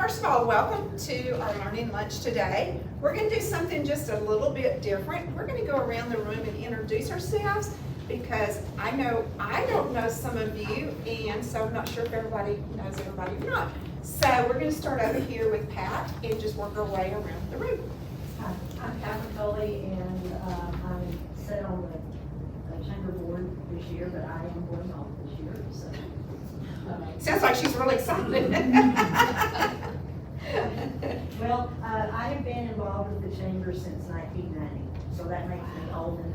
First of all, welcome to our learning lunch today. We're going to do something just a little bit different. We're going to go around the room and introduce ourselves because I know I don't know some of you, and so I'm not sure if everybody knows everybody or not. So we're going to start over here with Pat and just work our way around the room. Hi, I'm Catherine Foley, and I'm set on the chamber board this year, but I am going off this year, so. Sounds like she's really excited. Well, I have been involved with the chamber since 1990, so that makes me old and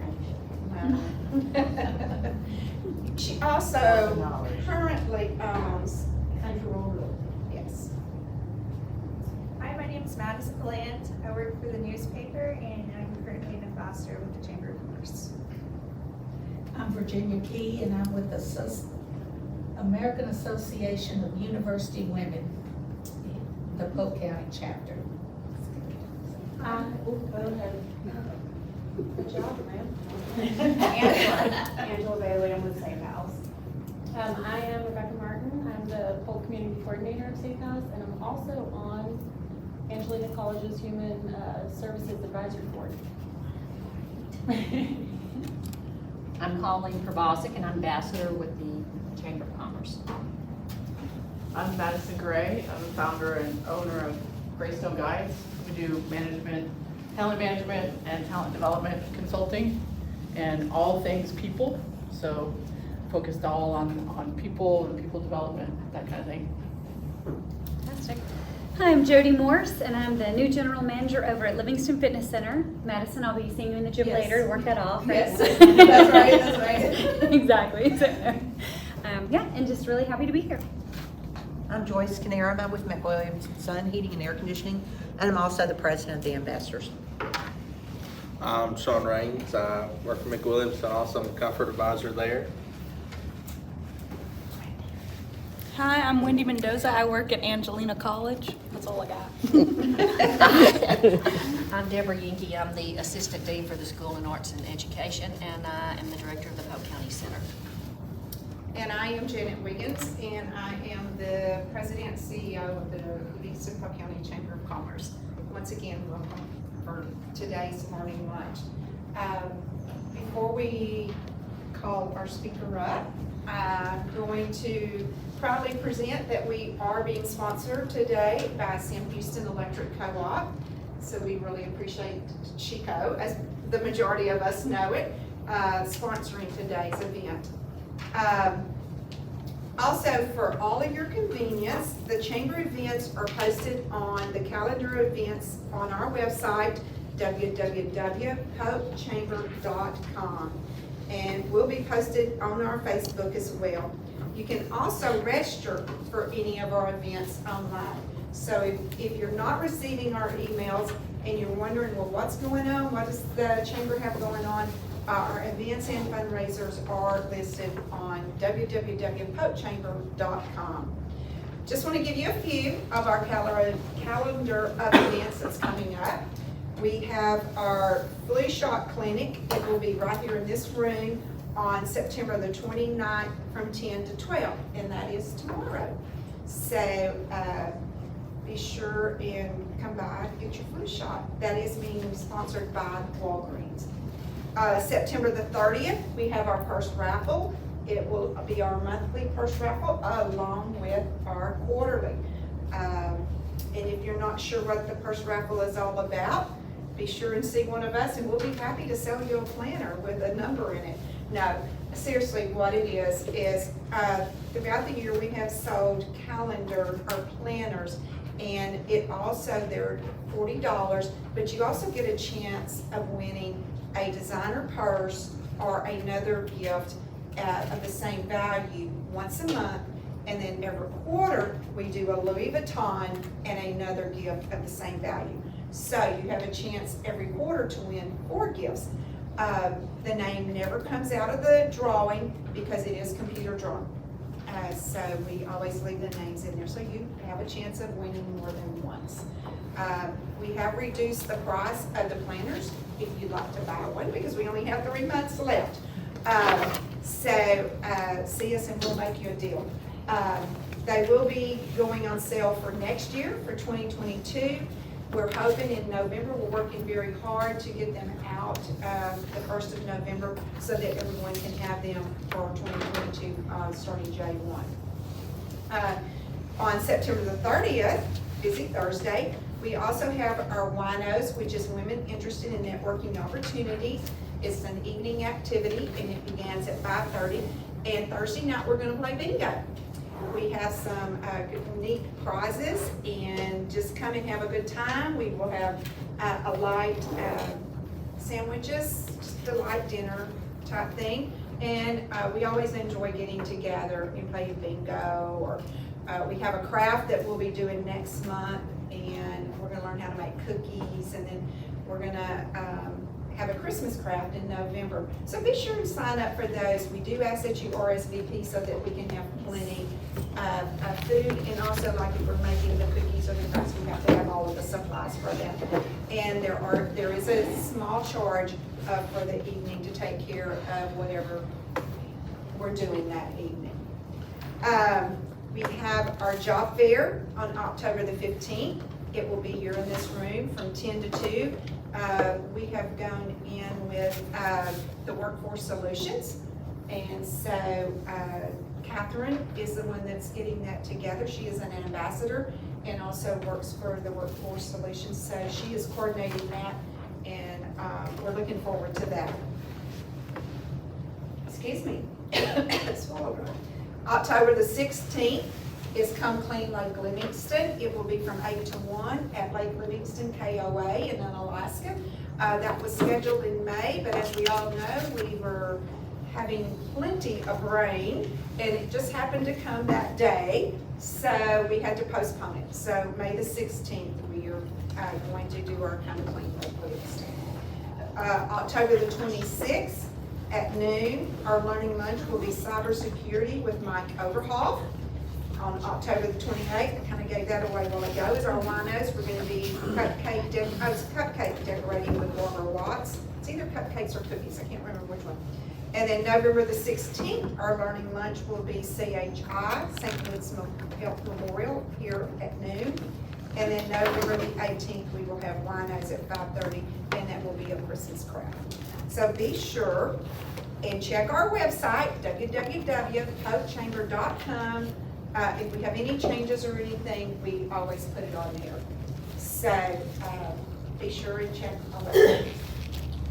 ancient. She also currently owns, Country Road Road. yes. Hi, my name is Madison Bland. I work for the newspaper and I'm currently an ambassador with the Chamber of Commerce. I'm Virginia Key, and I'm with the American Association of University Women, the Polk County Chapter. Good job, ma'am. Angela Bailey, I'm with Safe House. I am Rebecca Martin. I'm the Polk Community Coordinator of Safe House, and I'm also on Angelina College's Human Services Advisory Board. I'm Colleen Probosic, and I'm ambassador with the Chamber of Commerce. I'm Madison Gray. I'm the founder and owner of Greystone Guides. We do talent management and talent development consulting and all things people. So focused all on people and people development, that kind of thing. Fantastic. Hi, I'm Jody Morse, and I'm the new general manager over at Livingston Fitness Center. Madison, I'll be seeing you in the gym Yes. later to work that off, right? Yes, that's right, that's right. Exactly. So, yeah, and just really happy to be here. I'm Joyce Canera. I'm with McWilliams Sun Heating and Air Conditioning, and I'm also the president of the Ambassadors. I'm Sean Raines. I work for McWilliams and also I'm a comfort advisor there. Hi, I'm Wendy Mendoza. I work at Angelina College. That's all I got. I'm Debra Jenke. I'm the assistant dean for the Culinary Arts and Education, and I am the director of the Polk County Center. And I am Janet Wiggins, and I am the president and CEO of the Livingston Polk County Chamber of Commerce. Once again, welcome for today's morning lunch. Before we call our speaker up, I'm going to proudly present that we are being sponsored today by Sam Houston Electric Co-op. So we really appreciate Chico, as the majority of us know it, sponsoring today's event. Also, for all of your convenience, the chamber events are posted on the calendar events on our website, www.polkchamber.com, and will be posted on our Facebook as well. You can also register for any of our events online. So if you're not receiving our emails and you're wondering, well, what's going on? What does the chamber have going on? Our events and fundraisers are listed on www.polkchamber.com. Just want to give you a few of our calendar of events that's coming up. We have our flu shot clinic. It will be right here in this room on September the 29th from 10 to 12, and that is tomorrow. So be sure and come by and get your flu shot. That is being sponsored by Walgreens. September the 30th, we have our purse raffle. It will be our monthly purse raffle along with our quarterly. And if you're not sure what the purse raffle is all about, be sure and see one of us, and we'll be happy to sell you a planner with a number in it. No, seriously, what it is throughout the year we have sold calendar or planners, and it also, they're $40, but you also get a chance of winning a designer purse or another gift of the same value once a month, and then every quarter we do a Louis Vuitton and another gift of the same value. So you have a chance every quarter to win 4 gifts. The name never comes out of the drawing because it is computer drawn. So we always leave the names in there, so you have a chance of winning more than once. We have reduced the price of the planners if you'd like to buy one, because we only have 3 months left. So see us and we'll make you a deal. They will be going on sale for next year, for 2022. We're hoping in November, we're working very hard to get them out the 1st of November so that everyone can have them for 2022 starting J1. On September the 30th, busy Thursday, we also have our WINOs, which is Women Interested in Networking Opportunities. It's an evening activity and it begins at 5:30. And Thursday night, we're gonna play bingo. We have some neat prizes and just come and have a good time. We will have a light sandwiches, just a light dinner type thing. And we always enjoy getting together and playing bingo, or we have a craft that we'll be doing next month, and we're gonna learn how to make cookies, and then we're gonna have a Christmas craft in November. So be sure to sign up for those. We do ask that you RSVP so that we can have plenty of food, and also like if we're making the cookies or the crafts, we have to have all of the supplies for them. And there is a small charge for the evening to take care of whatever we're doing that evening. We have our job fair on October the 15th. It will be here in this room from 10 to 2. We have gone in with the Workforce Solutions, and so Catherine is the one that's getting that together. She is an ambassador and also works for the Workforce Solutions, so she is coordinating that, and we're looking forward to that. Excuse me. Swallowed it. October the 16th is Come Clean Lake Livingston. It will be from 8 to 1 at Lake Livingston KOA in Unalaska. That was scheduled in May, but as we all know, we were having plenty of rain, and it just happened to come that day, so we had to postpone it. So May the 16th, we are going to do our Come Clean Lake Livingston. October the 26th at noon, our learning lunch will be cybersecurity with Mike Overhoff. On October the 28th, I kind of gave that away a while ago, is our WINOs. We're going to be cupcake decorating with Barbara Watts. It's either cupcakes or cookies, I can't remember which one. And then November the 16th, our learning lunch will be CHI, St. Louis Health Memorial, here at noon. And then November the 18th, we will have WINOs at 5:30, and that will be a Christmas craft. So be sure and check our website, www.polkchamber.com. If we have any changes or anything, we always put it on there. So be sure and check on that.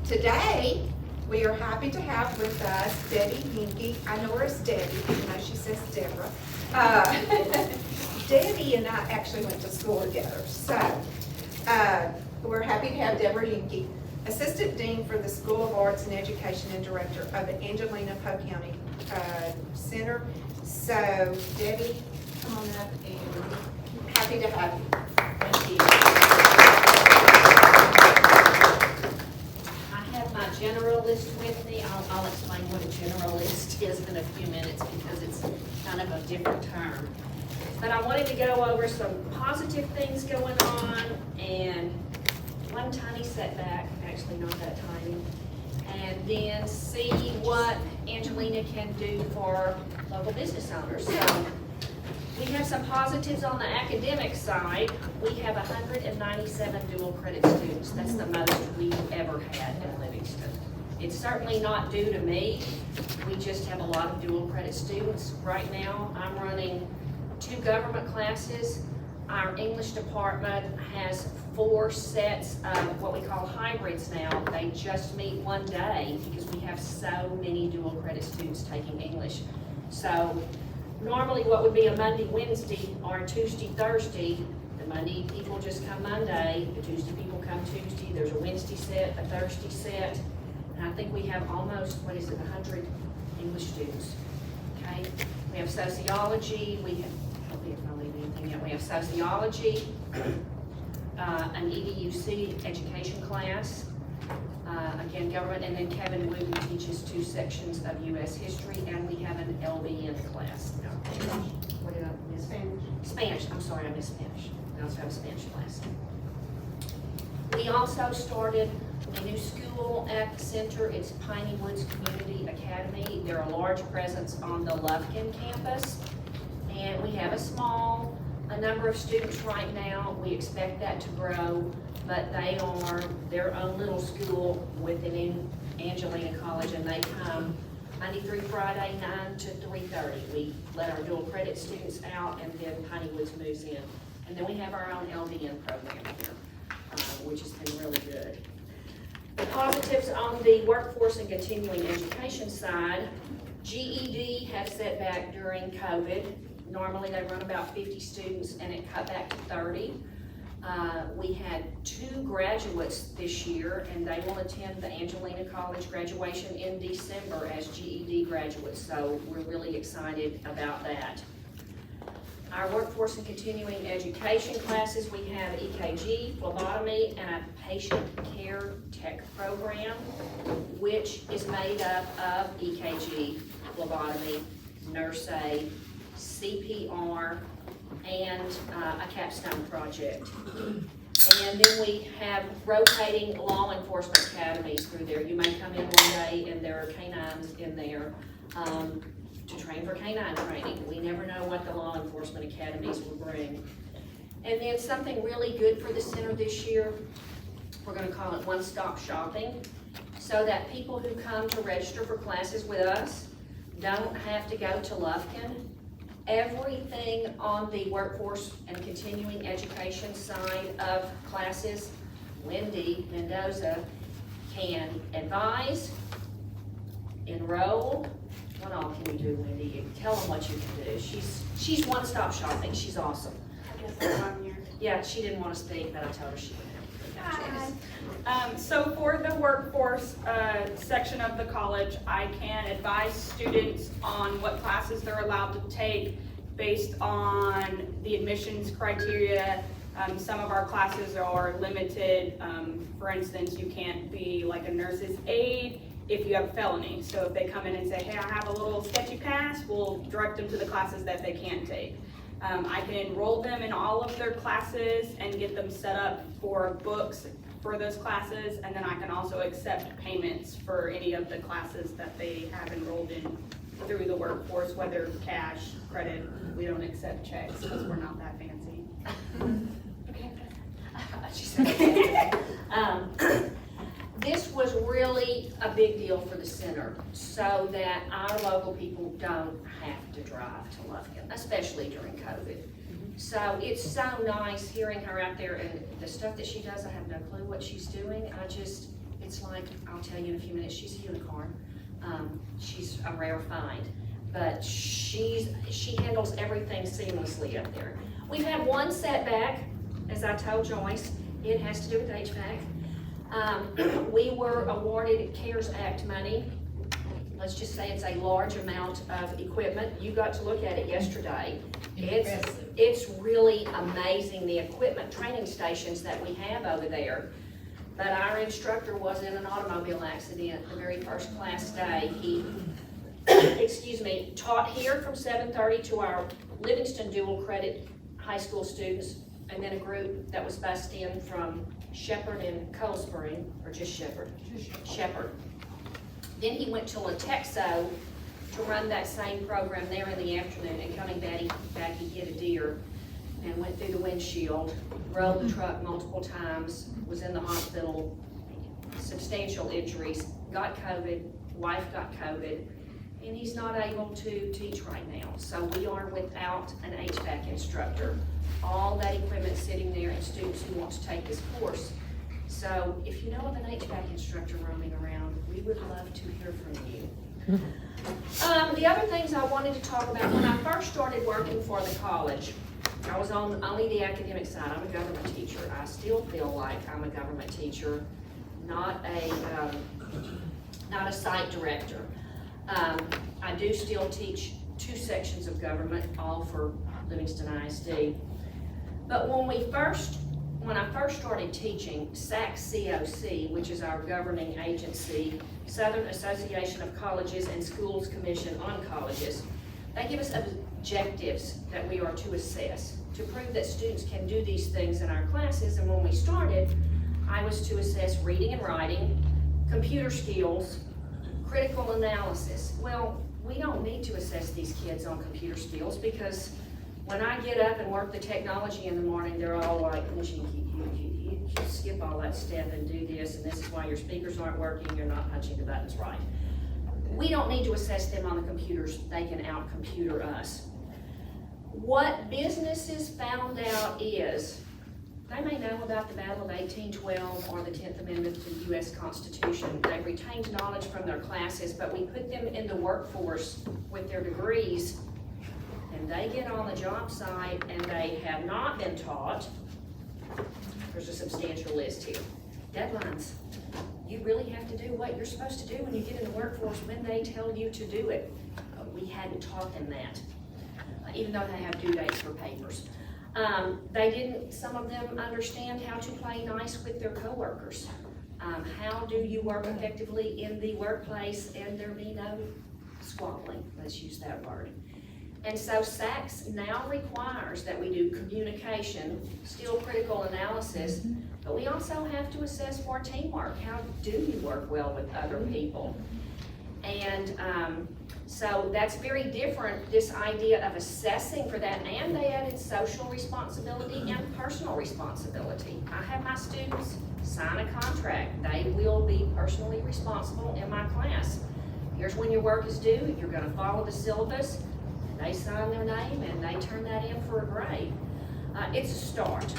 Today, we are happy to have with us Debra Jenke. I know her as Debbie, even though she says Debra. Debbie and I actually went to school together. So we're happy to have Debra Jenke, Assistant Dean for the School of Arts and Education and Director of the Angelina Polk County Center. So, Debbie, come on up, and happy to have you. Thank you. I have my general list with me. I'll explain what a general list is in a few minutes because it's kind of a different term. But I wanted to go over some positive things going on and one tiny setback, actually not that tiny, and then see what Angelina can do for local business owners. So we have some positives on the academic side. We have 197 dual credit students. That's the most we've ever had in Livingston. It's certainly not due to me. We just have a lot of dual credit students. Right now, I'm running 2 government classes. Our English department has 4 sets of what we call hybrids now. They just meet one day because we have so many dual credit students taking English. So normally what would be a Monday, Wednesday, or a Tuesday, Thursday, the Monday people just come Monday, the Tuesday people come Tuesday, there's a Wednesday set, a Thursday set, and I think we have almost, 100 English students, okay? We have sociology, we have, help me if I leave anything out, we have sociology, an EDUC education class, again, government, and then Kevin Wooten teaches 2 sections of U.S. history, and we have an LBN class. What did I miss? Spanish, I'm sorry, I missed Spanish. We also have a Spanish class. We also started a new school at the center. It's Piney Woods Community Academy. They're a large presence on the Lufkin campus, And we have a number of students right now. We expect that to grow, but they are their own little school within Angelina College, and they come Monday through Friday, 9 to 3:30. We let our dual credit students out, and then Piney Woods moves in. And then we have our own LDN program here, which has been really good. The positives on the workforce and continuing education side, GED had a setback during COVID. Normally they run about 50 students, and it cut back to 30. We had 2 graduates this year, and they will attend the Angelina College graduation in December as GED graduates, so we're really excited about that. Our workforce and continuing education classes, we have EKG, phlebotomy, and a patient care tech program, which is made up of EKG, phlebotomy, nurse aid, CPR, and a capstone project. And then we have rotating law enforcement academies through there. You may come in one day and there are canines in there to train for canine training. We never know what the law enforcement academies will bring. And then something really good for the center this year, we're going to call it one-stop shopping, so that people who come to register for classes with us don't have to go to Lufkin. Everything on the workforce and continuing education side of classes, Wendy Mendoza can advise, enroll. What all can you do, Wendy? Tell them what you can do. She's one-stop shopping. She's awesome. I guess I'm here. Yeah, she didn't want to speak, but I told her she would have to. So for the workforce section of the college, I can advise students on what classes they're allowed to take based on the admissions criteria. Some of our classes are limited. For instance, you can't be like a nurse's aide if you have a felony. So if they come in and say, hey, I have a little sketchy past, we'll direct them to the classes that they can take. I can enroll them in all of their classes and get them set up for books for those classes, and then I can also accept payments for any of the classes that they have enrolled in through the workforce, whether cash, credit. We don't accept checks because we're not that fancy. Okay. She said, this was really a big deal for the center, so that our local people don't have to drive to Lufkin, especially during COVID. So it's so nice hearing her out there, and the stuff that she does, I have no clue what she's doing. It's like, I'll tell you in a few minutes, she's a unicorn. She's a rare find, but she handles everything seamlessly up there. We've had one setback, as I told Joyce. It has to do with HVAC. We were awarded CARES Act money. Let's just say it's a large amount of equipment. You got to look at it yesterday. It's really amazing, the equipment training stations that we have over there. But our instructor was in an automobile accident the very first class day. He, excuse me, taught here from 7:30 to our Livingston dual credit high school students, and then a group that was bused in from Shepherd and Cold Spring, or just Shepherd? Shepherd. Then he went to Latexo to run that same program there in the afternoon, and coming back he hit a deer and went through the windshield, rolled the truck multiple times, was in the hospital, substantial injuries, got COVID, wife got COVID, and he's not able to teach right now. So we are without an HVAC instructor. All that equipment sitting there and students who want to take this course. So if you know of an HVAC instructor roaming around, we would love to hear from you. The other things I wanted to talk about, when I first started working for the college, I was on only the academic side. I'm a government teacher. I still feel like I'm a government teacher, not a site director. I do still teach 2 sections of government, all for Livingston ISD. But when I first started teaching, SACCOC, which is our governing agency, Southern Association of Colleges and Schools Commission on Colleges, they give us objectives that we are to assess to prove that students can do these things in our classes. And when we started, I was to assess reading and writing, computer skills, critical analysis. Well, we don't need to assess these kids on computer skills because When I get up and work the technology in the morning, they're all like, you skip all that step and do this, and this is why your speakers aren't working, you're not punching the buttons right. We don't need to assess them on the computers, they can out-computer us. What businesses found out is, they may know about the Battle of 1812 or the 10th Amendment to the U.S. Constitution. They've retained knowledge from their classes, but we put them in the workforce with their degrees, and they get on the job site and they have not been taught. There's a substantial list here. Deadlines. You really have to do what you're supposed to do when you get in the workforce when they tell you to do it. We hadn't taught them that, even though they have due dates for papers. They didn't, some of them understand how to play nice with their coworkers. How do you work effectively in the workplace and there be no squabbling, let's use that word. And so SACS now requires that we do communication, still critical analysis, but we also have to assess more teamwork. How do you work well with other people? And so that's very different, this idea of assessing for that, and they added social responsibility and personal responsibility. I have my students sign a contract. They will be personally responsible in my class. Here's when your work is due, you're gonna follow the syllabus, and they sign their name and they turn that in for a grade. It's a start.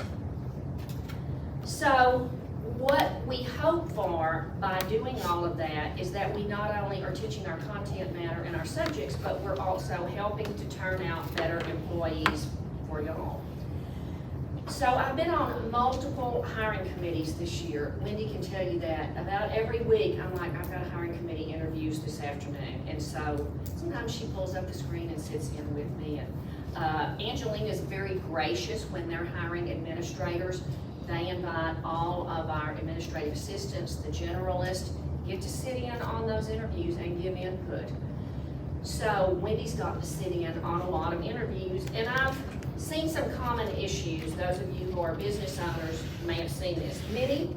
So, what we hope for by doing all of that is that we not only are teaching our content matter and our subjects, but we're also helping to turn out better employees for y'all. So I've been on multiple hiring committees this year. Wendy can tell you that. About every week, I'm like, I've got hiring committee interviews this afternoon. And so sometimes she pulls up the screen and sits in with me. And Angelina is very gracious when they're hiring administrators. They invite all of our administrative assistants, the generalists, get to sit in on those interviews and give input. So Wendy's gotten to sit in on a lot of interviews, and I've seen some common issues. Those of you who are business owners may have seen this. Many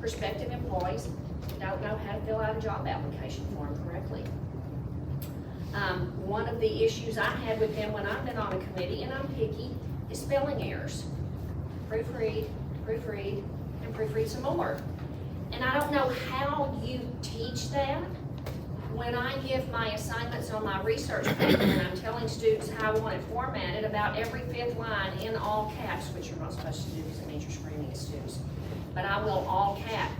prospective employees don't know how to fill out a job application form correctly. One of the issues I had with them when I've been on a committee, and I'm picky, is spelling errors. Proofread, and proofread some more. And I don't know how you teach that. When I give my assignments on my research paper and I'm telling students how I want it formatted, about every 5th line in all caps, which you're not supposed to do because it means you're screaming at students, but I will all cap,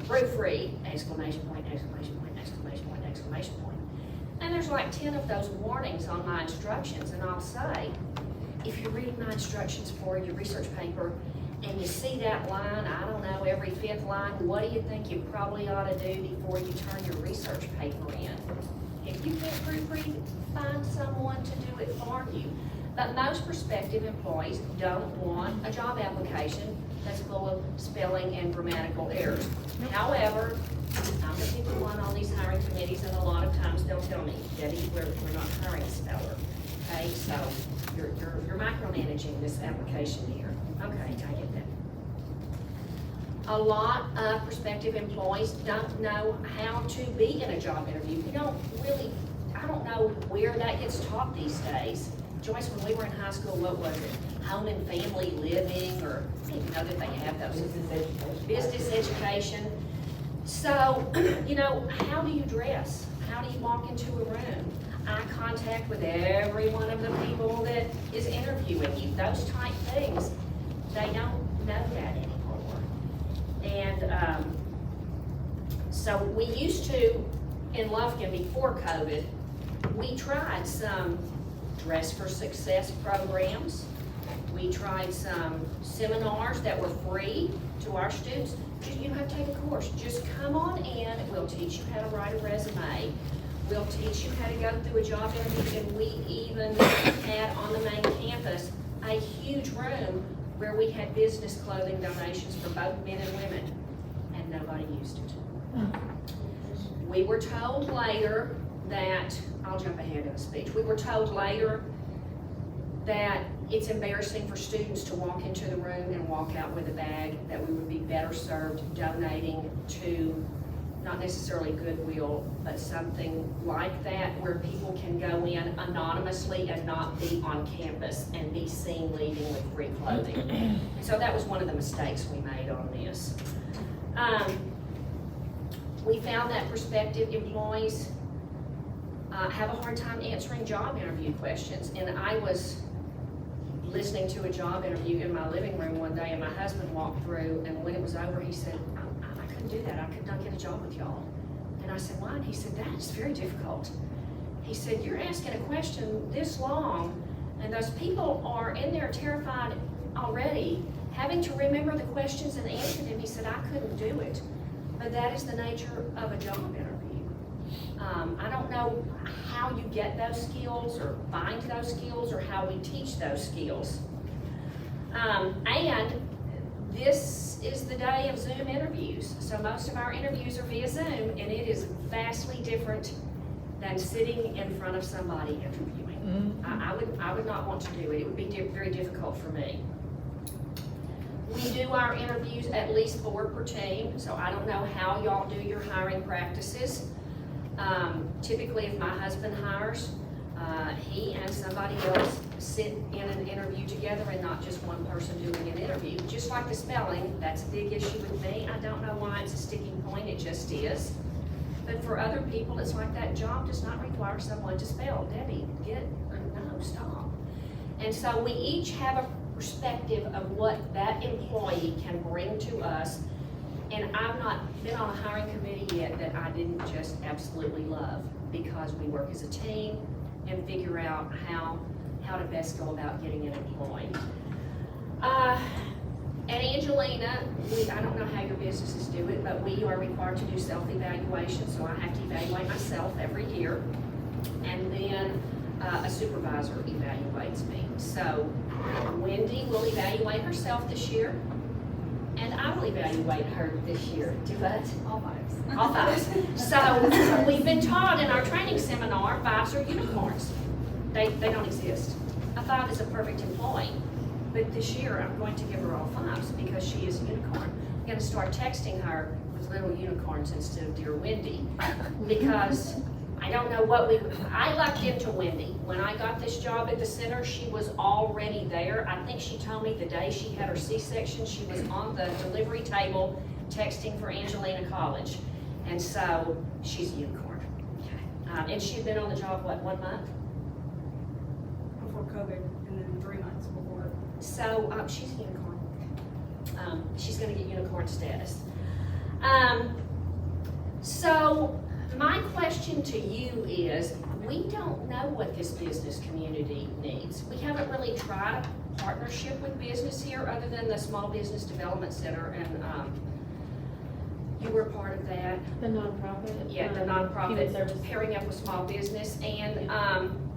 proofread, exclamation point, exclamation point, exclamation point, exclamation point. And there's like 10 of those warnings on my instructions, and I'll say, if you're reading my instructions for your research paper and you see that line, I don't know, every 5th line, what do you think you probably ought to do before you turn your research paper in? If you can't proofread, find someone to do it for you. But most prospective employees don't want a job application that's full of spelling and grammatical errors. However, I'm the people one on these hiring committees, and a lot of times they'll tell me, Debbie, we're not hiring a speller. Okay, so you're micromanaging this application here. Okay, I get that. A lot of prospective employees don't know how to be in a job interview. You don't really, I don't know where that gets taught these days. Joyce, when we were in high school, what was it? Home and family living, or I didn't even know that they have those. Business education. So, you know, how do you dress? How do you walk into a room? Eye contact with every one of the people that is interviewing you. Those type things, they don't know that anymore. And so we used to, in Lufkin before COVID, we tried some Dress for Success programs. We tried some seminars that were free to our students. You don't have to take a course. Just come on in. We'll teach you how to write a resume. We'll teach you how to go through a job interview. And we even had on the main campus a huge room where we had business clothing donations for both men and women, and nobody used it. We were told later that, I'll jump ahead in the speech, we were told later that it's embarrassing for students to walk into the room and walk out with a bag, that we would be better served donating to not necessarily Goodwill, but something like that where people can go in anonymously and not be on campus and be seen leaving with free clothing. So that was one of the mistakes we made on this. We found that prospective employees have a hard time answering job interview questions. And I was listening to a job interview in my living room one day, and my husband walked through, and when it was over, he said, I couldn't do that. I could not get a job with y'all. And I said, why? And he said, that is very difficult. He said, you're asking a question this long, and those people are in there terrified already, having to remember the questions and answer them. He said, I couldn't do it. But that is the nature of a job interview. I don't know how you get those skills or find those skills or how we teach those skills. And this is the day of Zoom interviews. So most of our interviews are via Zoom, and it is vastly different than sitting in front of somebody interviewing. I would not want to do it. It would be very difficult for me. We do our interviews at least 4 per team, so I don't know how y'all do your hiring practices. Typically, if my husband hires, he and somebody else sit in an interview together and not just one person doing an interview. Just like the spelling, that's a big issue with me. I don't know why it's a sticking point, it just is. But for other people, it's like that job does not require someone to spell. Debbie, no, stop. And so we each have a perspective of what that employee can bring to us. And I've not been on a hiring committee yet that I didn't just absolutely love, because we work as a team and figure out how to best go about getting an employee. At Angelina, I don't know how your businesses do it, but we are required to do self-evaluation, so I have to evaluate myself every year. And then a supervisor evaluates me. So Wendy will evaluate herself this year, and I will evaluate her this year. Do what? All 5s. All 5s. So we've been taught in our training seminar, 5s are unicorns. They don't exist. A 5 is a perfect employee. But this year, I'm going to give her all 5s because she is a unicorn. I'm going to start texting her with little unicorns instead of Dear Wendy, because I don't know what I lucked into Wendy. When I got this job at the center, she was already there. I think she told me the day she had her C-section, she was on the delivery table texting for Angelina College. And so she's a unicorn. And she'd been on the job, what, 1 month? Before COVID, and then 3 months before. So she's a unicorn. She's going to get unicorn status. So my question to you is, we don't know what this business community needs. We haven't really tried a partnership with business here other than the Small Business Development Center, and you were part of that. The nonprofit. Yeah, the Human nonprofit, service. pairing up with small business, and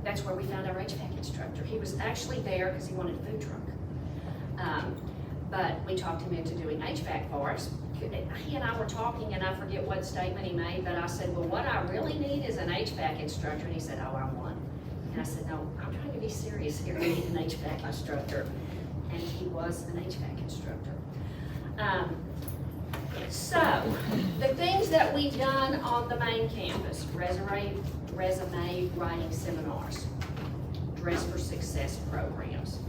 that's where we found our HVAC instructor. He was actually there because he wanted a food truck. But we talked him into doing HVAC for us. He and I were talking, and I forget what statement he made, but I said, well, what I really need is an HVAC instructor. And he said, oh, I'm one. And I said, no, I'm trying to be serious here. I need an HVAC instructor. And he was an HVAC instructor. So, the things that we've done on the main campus, resume writing seminars, Dress for Success programs.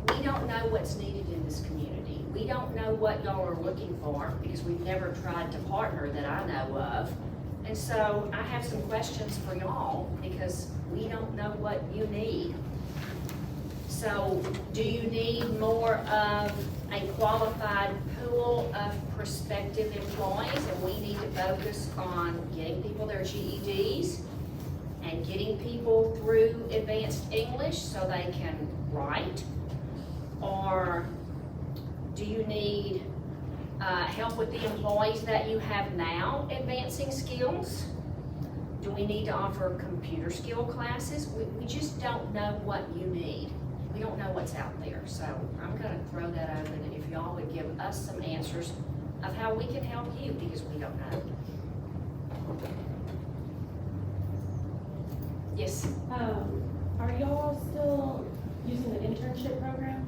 We don't know what's needed in this community. We don't know what y'all are looking for because we've never tried to partner that I know of. And so I have some questions for y'all because we don't know what you need. So do you need more of a qualified pool of prospective employees, and we need to focus on getting people their GEDs and getting people through advanced English so they can write? Or do you need help with the employees that you have now advancing skills? Do we need to offer computer skill classes? We just don't know what you need. We don't know what's out there. So I'm going to throw that open, and if y'all would give us some answers of how we can help you, because we don't know. Yes? Are y'all still using the internship program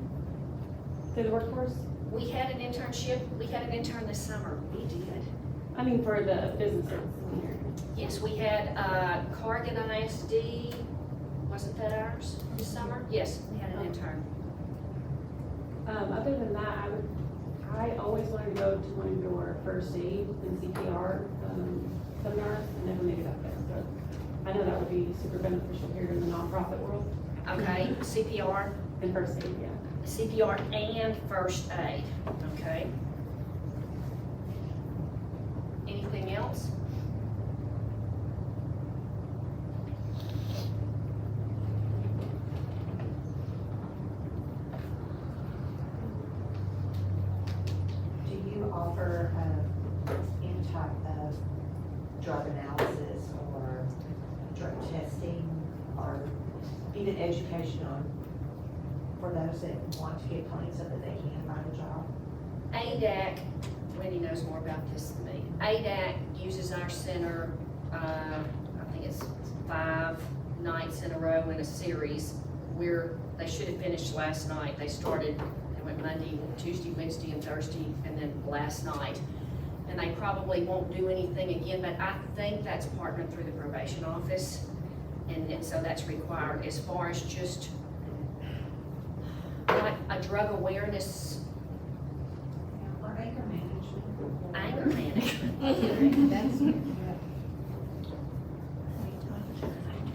through the workforce? We had an internship. We had an intern this summer. We did. I mean, for the businesses in here. Yes, we had Corrigan ISD, wasn't that ours this summer? Yes, we had an intern. Other than that, I always wanted to go to one of your first aid and CPR seminars, and never made it up there, but I know that would be super beneficial here in the nonprofit world. Okay, CPR, And first aid, yeah. CPR and first aid, okay? Anything else? Do you offer any type of drug analysis or drug testing or even education on, for those that want to get clean so that they can find a job? ADAC, Wendy knows more about this than me. ADAC uses our center, I think it's 5 nights in a row in a series where they should have finished last night. They went Monday, Tuesday, Wednesday, and Thursday, and then last night. And they probably won't do anything again, but I think that's partnered through the probation office. And so that's required. As far as just like a drug awareness, Or anger management. anger management. That's,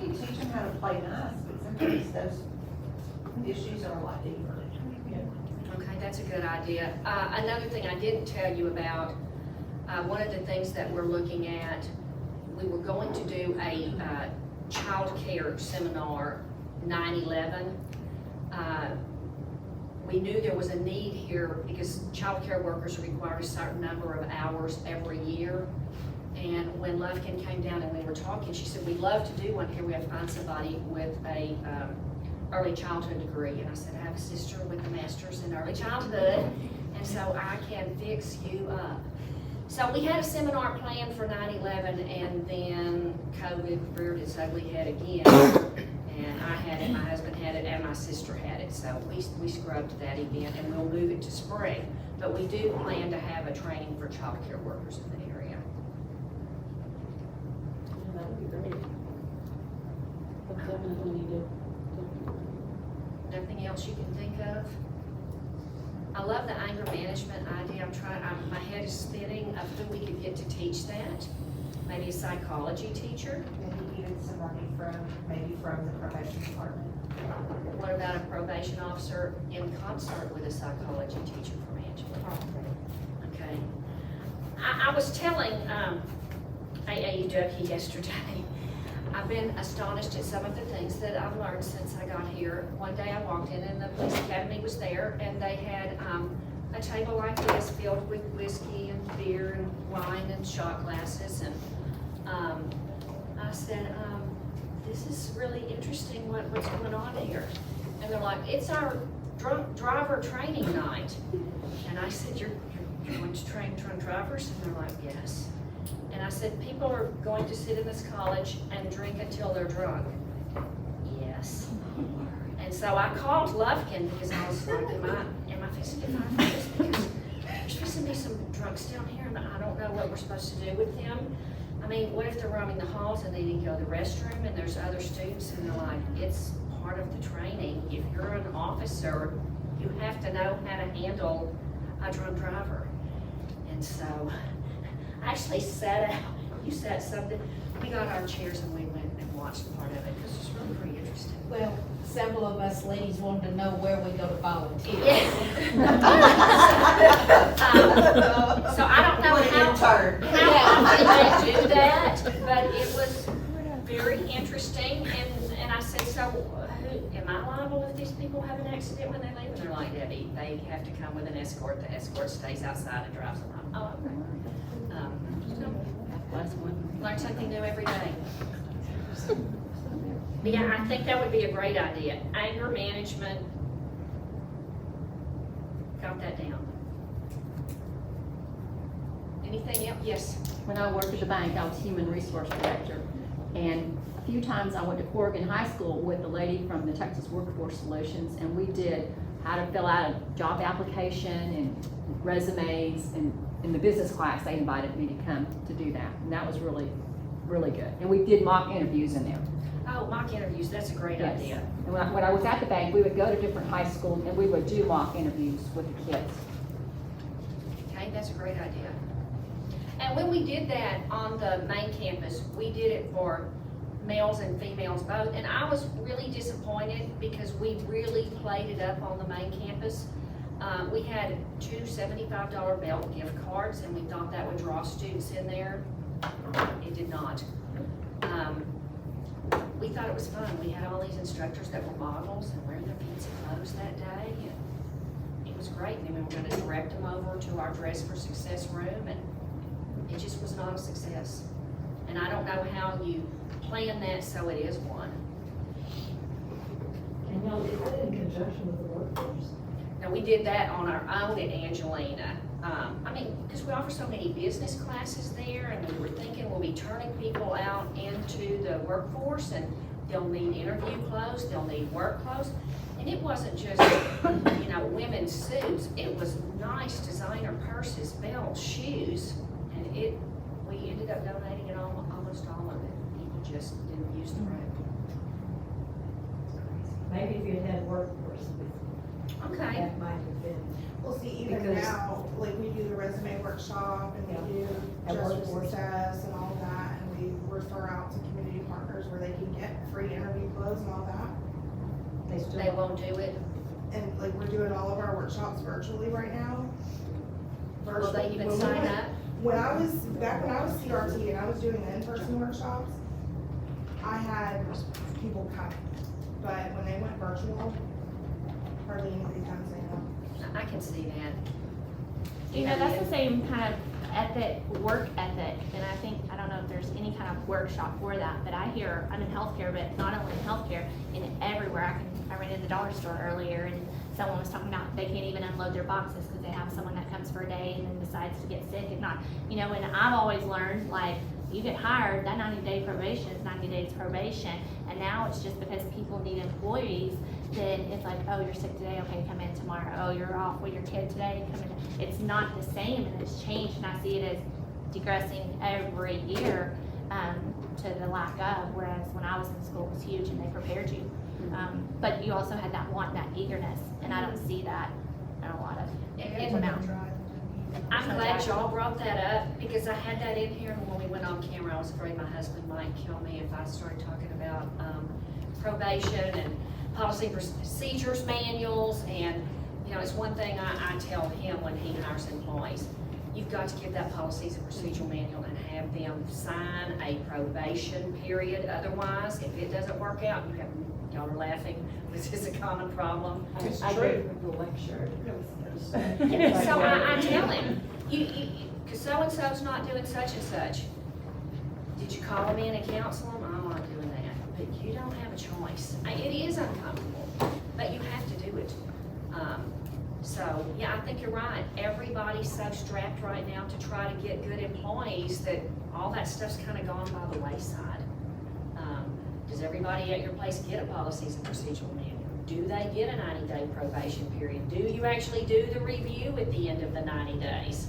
you teach them how to play nice, but sometimes those issues are a lot deeper. Okay, that's a good idea. Another thing I didn't tell you about, one of the things that we're looking at, we were going to do a child care seminar 9/11. We knew there was a need here because child care workers are required a certain number of hours every year. And when Lufkin came down and we were talking, she said, we'd love to do one here. We have to find somebody with a early childhood degree. And I said, I have a sister with a master's in early childhood, and so I can fix you up. So we had a seminar planned for 9/11, and then COVID reared its ugly head again. And I had it, my husband had it, and my sister had it. So we scrubbed that event, and we'll move it to spring. But we do plan to have a training for child care workers in the area. That would be great. But definitely need to. Nothing else you can think of? I love the anger management idea. My head is spinning of who we could get to teach that. Maybe a psychology teacher. Maybe even somebody maybe from the probation department. What about a probation officer in concert with a psychology teacher from Angela? Okay. I was telling A.A. Ducky yesterday, I've been astonished at some of the things that I've learned since I got here. One day I walked in and the police academy was there, and they had a table like this filled with whiskey and beer and wine and shot glasses. And I said, this is really interesting what's going on here. And they're like, it's our drunk driver training night. And I said, you're going to train drunk drivers? And they're like, yes. And I said, people are going to sit in this college and drink until they're drunk. Yes. And so I called Lufkin because I was like, am I fixing to find this? Because there's supposed to be some drunks down here, and I don't know what we're supposed to do with them. I mean, what if they're roaming the halls and they need to go to the restroom, and there's other students, and they're like, it's part of the training. If you're an officer, you have to know how to handle a drunk driver. And so I actually sat out, you said something, we got our chairs and we went and watched part of it. This was really pretty interesting. Well, several of us ladies wanted to know where we go to volunteer. So I don't know how often they do that, but it was very interesting. And I said, so am I liable if these people have an accident when they leave? And they're like, Debbie, they have to come with an escort. The escort stays outside and drives them home. Oh, okay. Learn something new every day. But yeah, I think that would be a great idea. Anger management. Got that down. Anything else? Yes. When I worked at the bank, I was human resource director. And a few times I went to Corrigan High School with a lady from the Texas Workforce Solutions, and we did how to fill out a job application and resumes and in the business class, they invited me to come to do that, and that was really, really good. And we did mock interviews in there. Oh, mock interviews, that's a great Yes. idea. And when I was at the bank, we would go to different high schools and we would do mock interviews with the kids. Okay, that's a great idea. And when we did that on the main campus, we did it for males and females both, and I was really disappointed because we really played it up on the main campus. We had 2 $75 belt gift cards, and we thought that would draw students in there. It did not. We thought it was fun. We had all these instructors that were models and wearing their fancy clothes that day, and it was great. And then we were gonna direct them over to our Dress for Success room, and it just was not a success. And I don't know how you plan that so it is one. And y'all did that in conjunction with the workforce. Now, we did that on our own at Angelina. I mean, because we offer so many business classes there, and we were thinking we'll be turning people out into the workforce, and they'll need interview clothes, they'll need work clothes. And it wasn't just, you know, women's suits, it was nice designer purses, belts, shoes, and we ended up donating it almost all of it. People just didn't use the room. Maybe if you had workforce, Okay. that might have been. Well, see, even Because- now, like, we do the resume workshop, and Yeah. we do At Dress for workforce. Success and all that, and we refer out to community partners where they can get free interview clothes and all that. They still. They won't do it. And like, we're doing all of our workshops virtually right now. Will they even When we sign went- up? Back when I was CRT and I was doing the in-person workshops, I had people come, but when they went virtual, hardly anybody comes in. I can see that. You know, that's the same kind of work ethic, and I don't know if there's any kind of workshop for that, but I hear, I'm in healthcare, but not only in healthcare, in everywhere. I ran in the dollar store earlier, and someone was talking about they can't even unload their boxes because they have someone that comes for a day and then decides to get sick. If not, you know, and I've always learned, like, you get hired, that 90-day probation is 90 days probation, and now it's just because people need employees, then it's like, oh, you're sick today, okay, come in tomorrow. Oh, you're off with your kid today, come in. It's not the same, and it's changed, and I see it as digressing every year to the lack of, whereas when I was in school, it was huge, and they prepared you. But you also had that want, that eagerness, and I don't see that in a lot of people now. I'm glad y'all brought that up, because I had that in here, and when we went on camera, I was afraid my husband might kill me if I started talking about probation and policy procedures manuals, and, you know, it's one thing I tell him when he hires employees. You've got to give that policies and procedure manual and have them sign a probation period. Otherwise, if it doesn't work out, y'all are laughing, this is a common problem. I gave the lecture. So I tell him, cause so-and-so's not doing such and such. Did you call them in and counsel them? I'm not doing that, but you don't have a choice. It is uncomfortable, but you have to do it. So, yeah, I think you're right. Everybody's so strapped right now to try to get good employees that all that stuff's kind of gone by the wayside. Does everybody at your place get a policies and procedural manual? Do they get a 90-day probation period? Do you actually do the review at the end of the 90 days?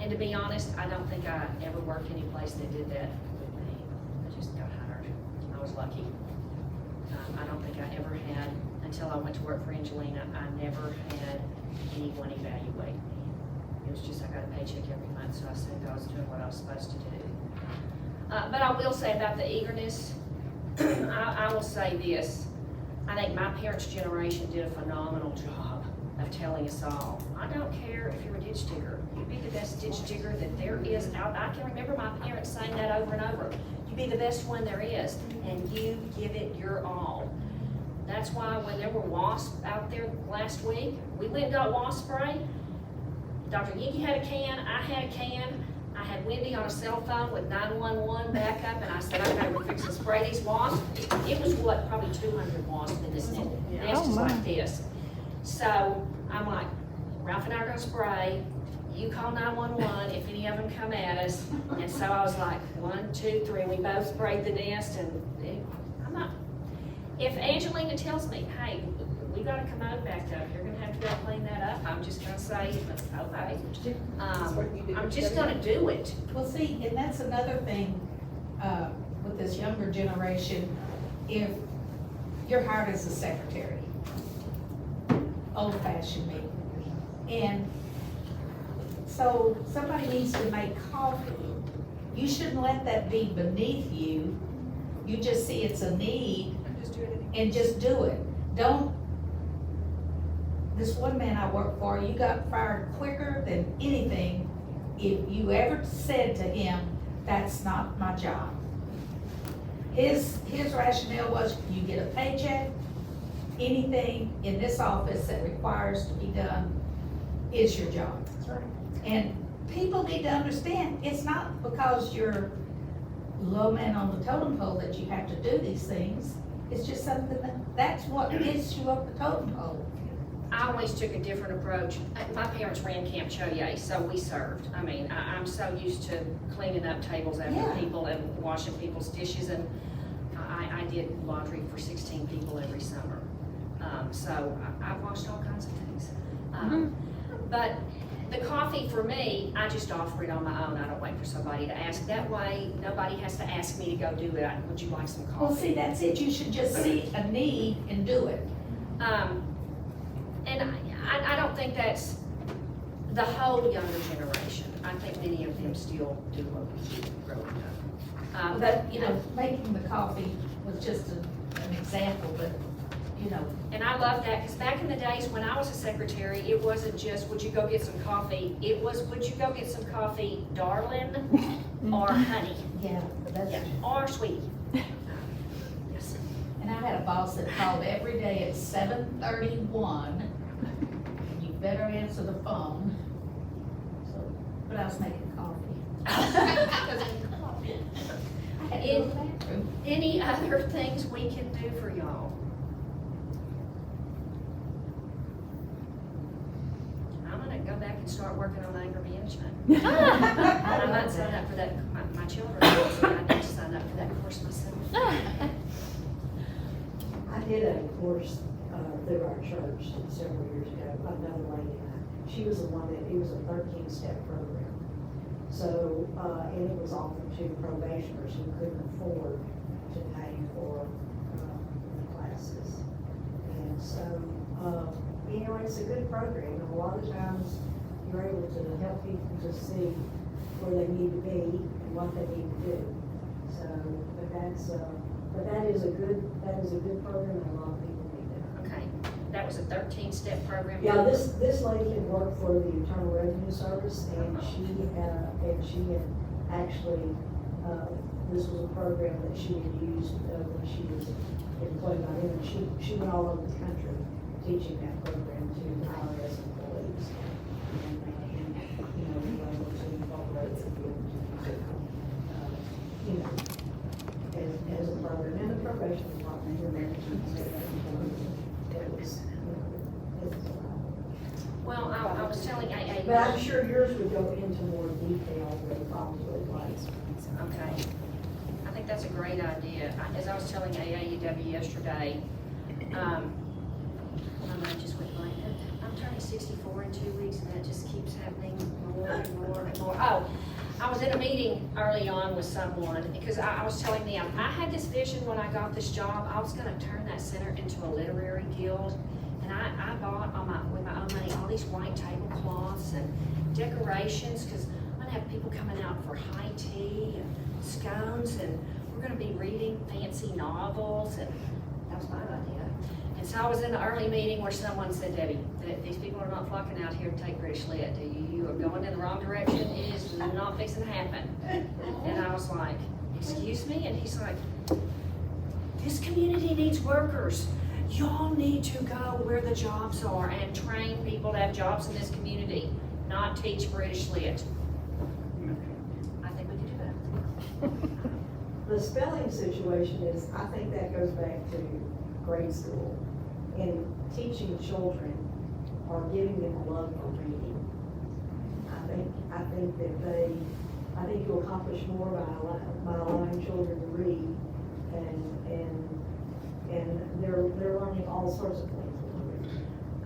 And to be honest, I don't think I ever worked any place that did that with me. I just got hired. I was lucky. I don't think I ever had, until I went to work for Angelina, I never had anyone evaluate me. It was just I got a paycheck every month, so I assumed I was doing what I was supposed to do. But I will say about the eagerness, I will say this. I think my parents' generation did a phenomenal job of telling us all, I don't care if you're a ditch digger, you be the best ditch digger that there is out. I can remember my parents saying that over and over. You be the best one there is, and you give it your all. That's why when there were wasps out there last week, we went and got wasp spray. Dr. Jenke had a can, I had a can. I had Wendy on a cell phone with 911 backup, and I said, okay, we're fixing to spray these wasps. It was what, probably 200 wasps in this nest is like this. So I'm like, Ralph and I are gonna spray. You call 911 if any of them come at us. And so I was like, 1, 2, 3. We both sprayed the nest, and I'm not. If Angelina tells me, hey, we got a commode backed up, you're gonna have to go clean that up, I'm just gonna say, okay. I'm just gonna do it. Well, see, and that's another thing, with this younger generation, if you're hired as a secretary, old fashioned me, and so somebody needs to make coffee, you shouldn't let that be beneath you, you just see it's a need, and just do it. Don't, this one man I work for, you got fired quicker than anything if you ever said to him, that's not my job. His rationale was, you get a paycheck, anything in this office that requires to be done is your job. That's right. And people need to understand, it's not because you're low man on the totem pole that you have to do these things. It's just something that's what gets you up the totem pole. I always took a different approach. My parents ran Camp Choye, so we served. I mean, I'm so used to cleaning up tables after Yeah. people and washing people's dishes, and I did laundry for 16 people every summer. So I washed all kinds of things. But the coffee for me, I just offer it on my own. I don't wait for somebody to ask. That way, nobody has to ask me to go do it. Would you like some coffee? Well, see, that's it. You should just see a need and do it. And I don't think that's the whole younger generation. I think many of them still do what we did growing up. But, you know, making the coffee was just an example, but, you know. And I love that, because back in the days when I was a secretary, it wasn't just, would you go get some coffee? It was, would you go get some coffee, darling, or honey? Yeah, that's. Yeah, or sweetie. Yes. And I had a boss that called every day at 7:31. You better answer the phone. So, but I was making coffee. I had to go to the bathroom. Any other things we can do for y'all? I'm gonna go back and start working on anger management. I might sign up for that, my children, so I need to sign up for that course myself. I did a course through our church several years ago, another lady and I. She was the one that, it was a 13-step program. So, and it was offered to probationers who couldn't afford to pay for the classes. And so, you know, it's a good program. And a lot of times you're able to help people to see where they need to be and what they need to do. So, but that is a good program, and a lot of people need that. Okay, that was a 13-step program? Yeah, this lady had worked for the Internal Revenue Service, and she had actually, this was a program that she had used when she was employed by them, and she went all over the country teaching that program to IRS employees. And you know, we were able to incorporate it, you know, as a program, and the probation department, your management, it was, Well, I was telling AA. but I'm sure yours would go into more detail than probably like. Okay. I think that's a great idea. As I was telling AAUW yesterday, my mind just went blank. I'm turning 64 in 2 weeks, and that just keeps happening more and more and more. Oh, I was in a meeting early on with someone, because I was telling them, I had this vision when I got this job, I was gonna turn that center into a literary guild. And I bought with my own money all these white tablecloths and decorations, because I'm gonna have people coming out for high tea and scones, and we're gonna be reading fancy novels, and that was my idea. And so I was in the early meeting where someone said, Debbie, that these people are not flocking out here to take British Lit. You are going in the wrong direction. It is not fixing to happen. And I was like, excuse me? And he's like, this community needs workers. Y'all need to go where the jobs are and train people to have jobs in this community, not teach British Lit. I think we can do that. The spelling situation is, I think that goes back to grade school, and teaching children or giving them a love for reading. I think you'll accomplish more by allowing children to read, and they're learning all sorts of things when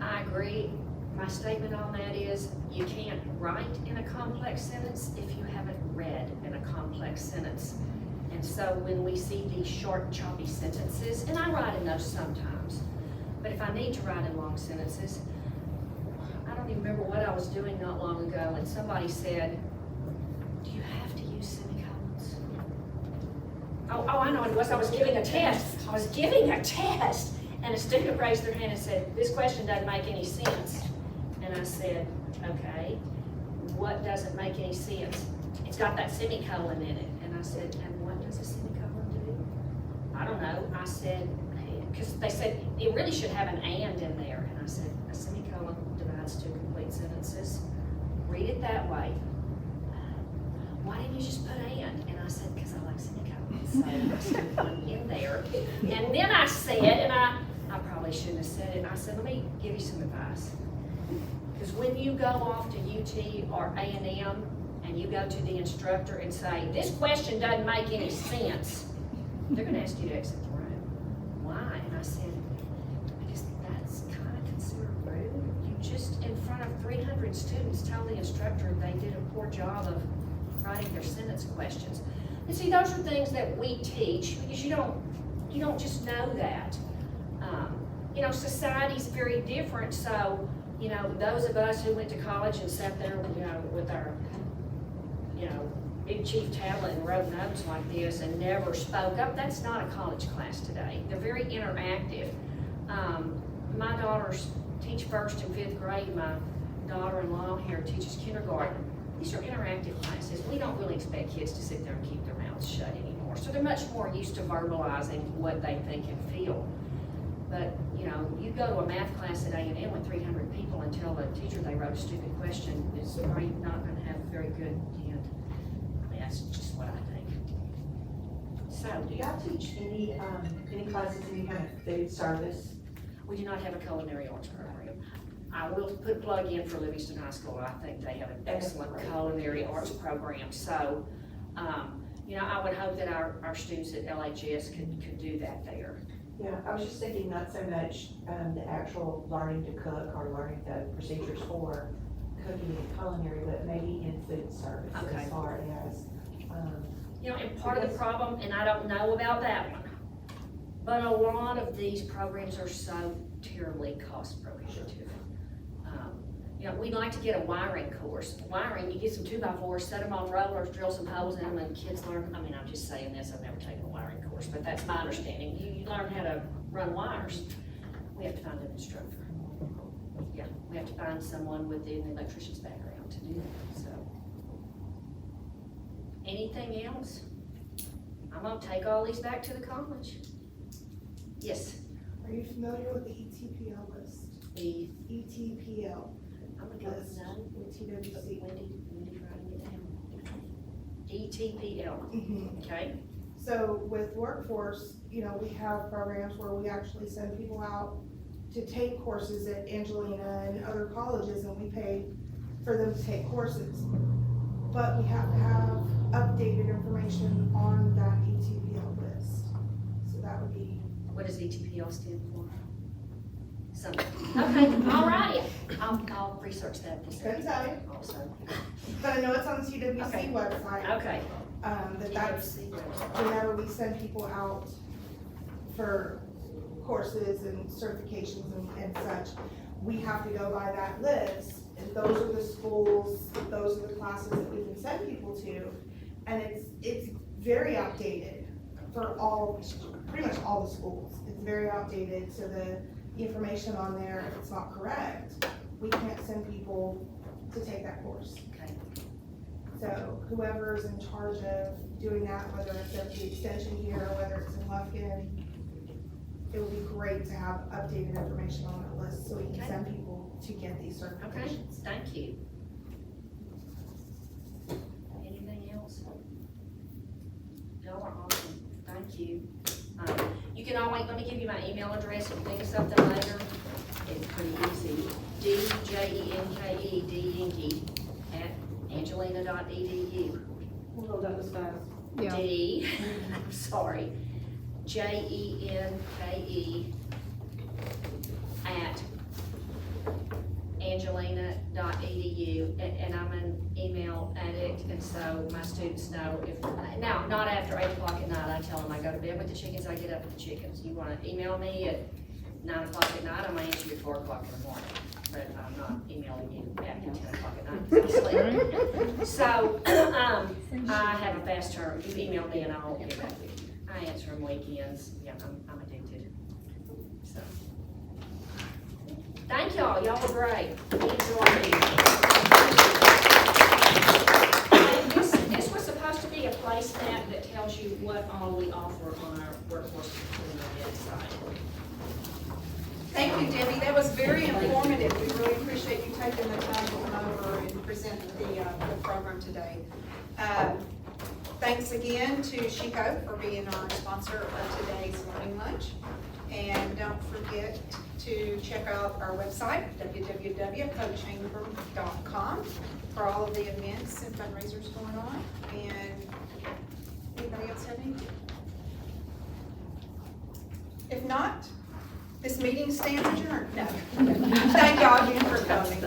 I agree. My statement on that is you can't write in a complex sentence if you haven't read in a complex sentence. And so when we see these short, choppy sentences, and I write enough sometimes, but if I need to write in long sentences, I don't even remember what I was doing not long ago, and somebody said, do you have to use semicolons? Oh, I know what it was. I was giving a test. I was giving a test. And a student raised their hand and said, this question doesn't make any sense. And I said, okay, what doesn't make any sense? It's got that semicolon in it. And I said, and what does a semicolon do? I don't know. I said, because they said it really should have an and in there. And I said, a semicolon divides two complete sentences. Read it that way. Why didn't you just put and? And I said, because I like semicolons. So I stuck one in there. And then I said, and I probably shouldn't have said it. I said, let me give you some advice. Because when you go off to UT or A&M and you go to the instructor and say, this question doesn't make any sense, they're going to ask you to exit the room. Why? And I said, because that's kind of considered rude. You just, in front of 300 students, tell the instructor they did a poor job of writing their sentence questions. And see, those are things that we teach because you don't just know that. You know, society's very different, so, you know, those of us who went to college and sat there, you know, with our, you know, big chief tablet and wrote notes like this and never spoke up, that's not a college class today. They're very interactive. My daughters teach 1st and 5th grade. My daughter-in-law here teaches kindergarten. These are interactive classes. We don't really expect kids to sit there and keep their mouths shut anymore. So they're much more used to verbalizing what they think and feel. But, you know, you go to a math class at A&M with 300 people and tell the teacher they wrote a stupid question, it's probably not going to have a very good end. I mean, that's just what I think. So, Do y'all teach any classes, any kind of food service? we do not have a culinary arts program. I will put a plug in for Livingston High School. I think they have an excellent culinary arts program. So, you know, I would hope that our students at LHS could do that there. Yeah, I was just thinking not so much the actual learning to cook or learning the procedures for cooking and culinary, but maybe in food service Okay. as far as. You know, and part of the problem, and I don't know about that one, but a lot of these programs are so terribly cost prohibitive. You know, we'd like to get a wiring course. Wiring, you get some 2x4s, set them on rollers, drill some holes in them, and kids learn. I mean, I'm just saying this, I've never taken a wiring course, but that's my understanding. You learn how to run wires. We have to find an instructor. Yeah, we have to find someone with an electrician's background to do that, so. Anything else? I'm gonna take all these back to the college. Yes, Are you familiar with the ETPL list? the, ETPL. I'm gonna go with no, With TWC. Wendy's writing it down. ETPL, Mhm. okay? So with workforce, you know, we have programs where we actually send people out to take courses at Angelina and other colleges, and we pay for them to take courses. But we have to have updated information on that ETPL list. So that would be, What does ETPL stand for? Something. Okay, all right. I'll research that this couldn't tell you, also. but I know it's on the Okay. TWC website. Okay. That's whenever we send people out for courses and certifications and such, we have to go by that list. And those are the schools, those are the classes that we can send people to. And it's very outdated for pretty much all the schools. It's very outdated, so the information on there, if it's not correct, we can't send people to take that course. Okay. So whoever's in charge of doing that, whether it's at the extension here or whether it's in Lufkin, it would be great to have updated information on that list so we can Okay. send people to get these Okay, certifications. thank you. Anything else? Y'all are awesome, thank you. You can always, let me give you my email address if you think of something later. It's pretty easy. DJenke@angelina.edu. Well, that was fast. D, I'm sorry, JENKE angelina.edu, and I'm an email addict, and so my students know if, now, not after 8 o'clock at night, I tell them I go to bed with the chickens, I get up with the chickens. You wanna email me at 9 o'clock at night, I'm gonna answer you at 4 o'clock in the morning, but I'm not emailing you after 10 o'clock at night, because I'm sleeping. So, I have a fast turn, you email me and I'll get back with you. I answer them weekends, yeah, I'm addicted, so. Thank y'all, y'all were great. We enjoyed it. And this was supposed to be a placemat that tells you what all we offer on our workforce development site. Thank you, Debbie. That was very informative. We really appreciate you taking the time to come over and present the program today. Thanks again to Chico for being our sponsor of today's Learning Lunch. And don't forget to check out our website, www.polkchamber.com, for all of the events and fundraisers going on. And anybody else have anything? If not, this meeting stands adjourned. No. Thank y'all again for coming.